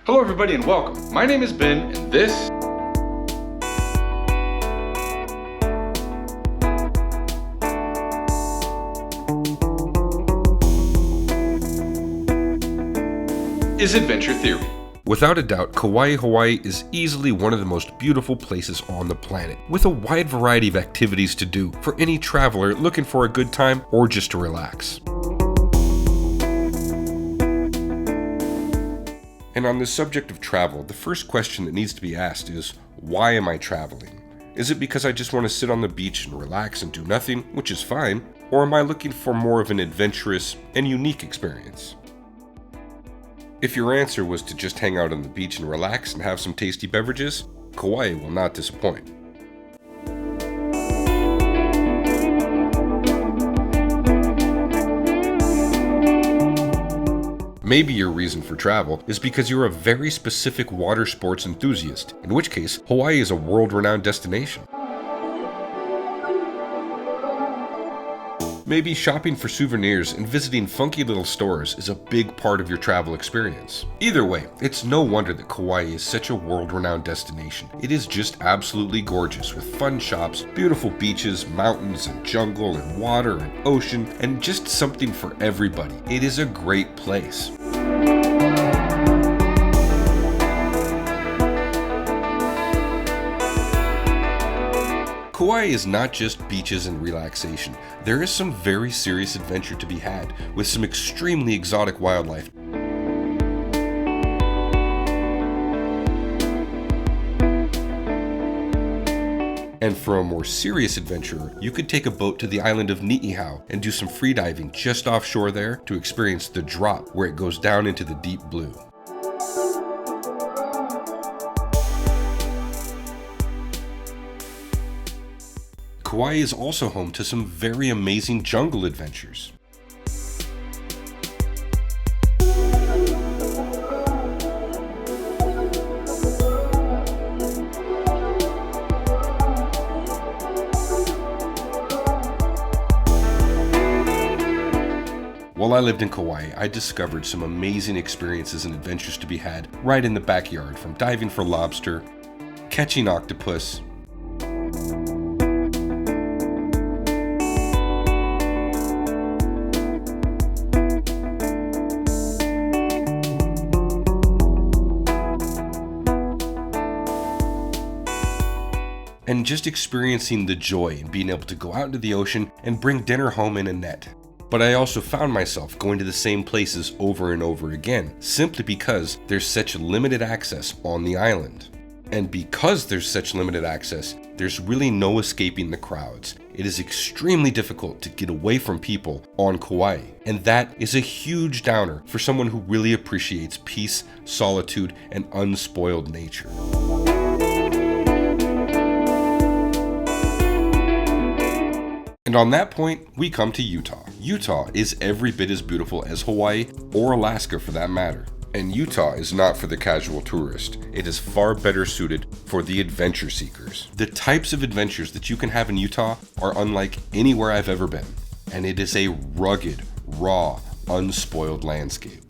Hello everybody and welcome. My name is Ben and this is Adventure Theory. Without a doubt, Kauai, Hawaii is easily one of the most beautiful places on the planet, with a wide variety of activities to do for any traveler looking for a good time or just to relax. And on the subject of travel, the first question that needs to be asked is, why am I traveling? Is it because I just want to sit on the beach and relax and do nothing, which is fine, or am I looking for more of an adventurous and unique experience? If your answer was to just hang out on the beach and relax and have some tasty beverages, Kauai will not disappoint. Maybe your reason for travel is because you're a very specific water sports enthusiast, in which case Hawaii is a world-renowned destination. Maybe shopping for souvenirs and visiting funky little stores is a big part of your travel experience. Either way, it's no wonder that Kauai is such a world-renowned destination. It is just absolutely gorgeous with fun shops, beautiful beaches, mountains and jungle and water and ocean, and just something for everybody. It is a great place. Kauai is not just beaches and relaxation. There is some very serious adventure to be had, with some extremely exotic wildlife. And for a more serious adventurer, you could take a boat to the island of Ni'ihau and do some freediving just offshore there to experience the drop where it goes down into the deep blue. Kauai is also home to some very amazing jungle adventures. While I lived in Kauai, I discovered some amazing experiences and adventures to be had right in the backyard, from diving for lobster, catching octopus, and just experiencing the joy in being able to go out into the ocean and bring dinner home in a net. But I also found myself going to the same places over and over again, simply because there's such limited access on the island. And because there's such limited access, there's really no escaping the crowds. It is extremely difficult to get away from people on Kauai, and that is a huge downer for someone who really appreciates peace, solitude, and unspoiled nature. And on that point, we come to Utah. Utah is every bit as beautiful as Hawaii, or Alaska for that matter. And Utah is not for the casual tourist. It is far better suited for the adventure seekers. The types of adventures that you can have in Utah are unlike anywhere I've ever been. And it is a rugged, raw, unspoiled landscape.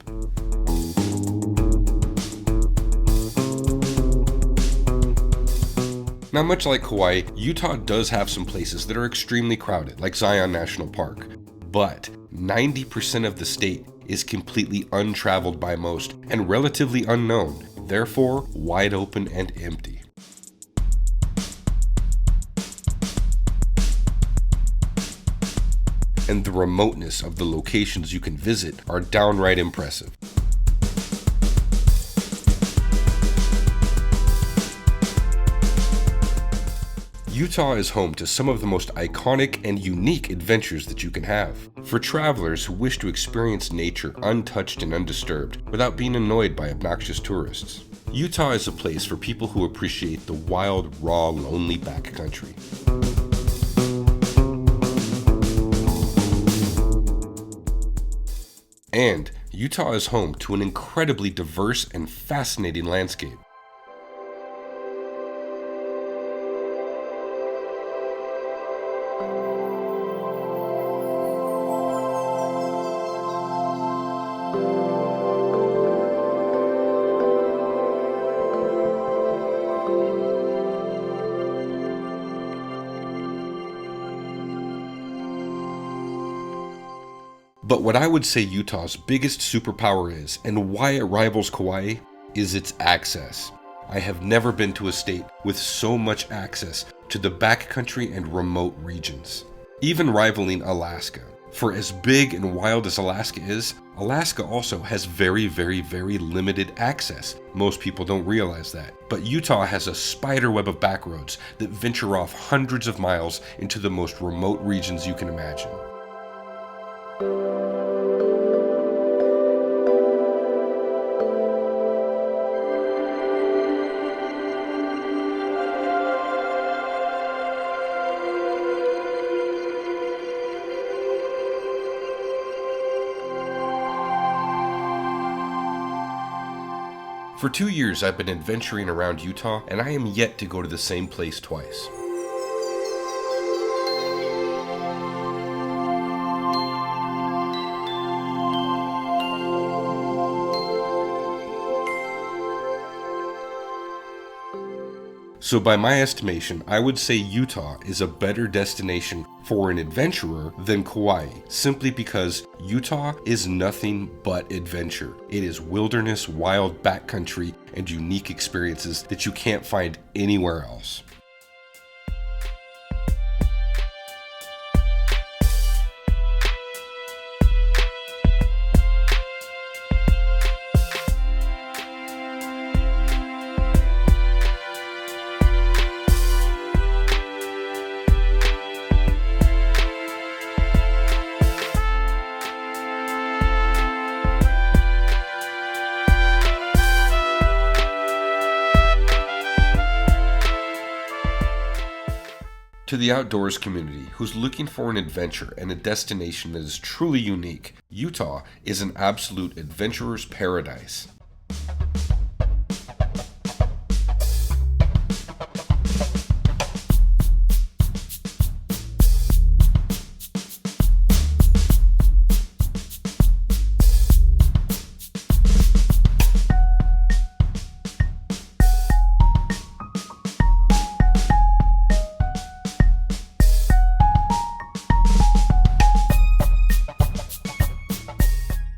Now, much like Kauai, Utah does have some places that are extremely crowded, like Zion National Park. But 90% of the state is completely untraveled by most and relatively unknown, therefore wide open and empty. And the remoteness of the locations you can visit are downright impressive. Utah is home to some of the most iconic and unique adventures that you can have. For travelers who wish to experience nature untouched and undisturbed without being annoyed by obnoxious tourists, Utah is a place for people who appreciate the wild, raw, lonely backcountry. And Utah is home to an incredibly diverse and fascinating landscape. But what I would say Utah's biggest superpower is, and why it rivals Kauai, is its access. I have never been to a state with so much access to the backcountry and remote regions, even rivaling Alaska. For as big and wild as Alaska is, Alaska also has very limited access. Most people don't realize that. But Utah has a spider web of backroads that venture off hundreds of miles into the most remote regions you can imagine. For 2 years, I've been adventuring around Utah, and I am yet to go to the same place twice. So by my estimation, I would say Utah is a better destination for an adventurer than Kauai, simply because Utah is nothing but adventure. It is wilderness, wild backcountry, and unique experiences that you can't find anywhere else. To the outdoors community who's looking for an adventure and a destination that is truly unique, Utah is an absolute adventurer's paradise.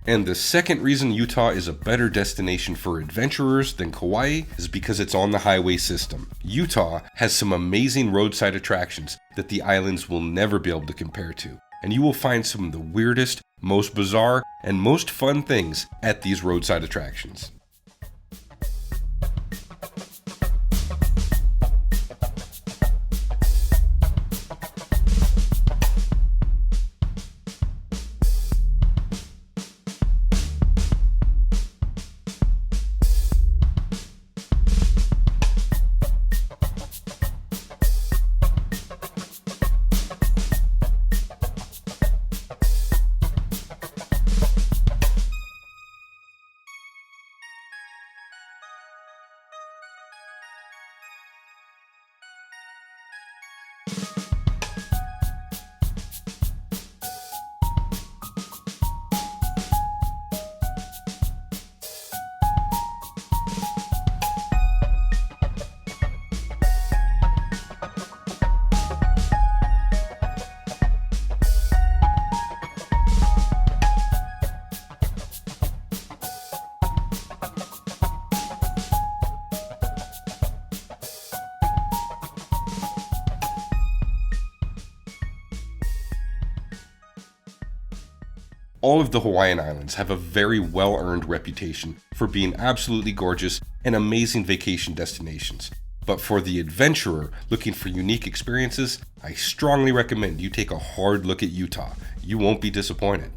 And the second reason Utah is a better destination for adventurers than Kauai is because it's on the highway system. Utah has some amazing roadside attractions that the islands will never be able to compare to. And you will find some of the weirdest, most bizarre, and most fun things at these roadside attractions. All of the Hawaiian Islands have a very well-earned reputation for being absolutely gorgeous and amazing vacation destinations. But for the adventurer looking for unique experiences, I strongly recommend you take a hard look at Utah. You won't be disappointed.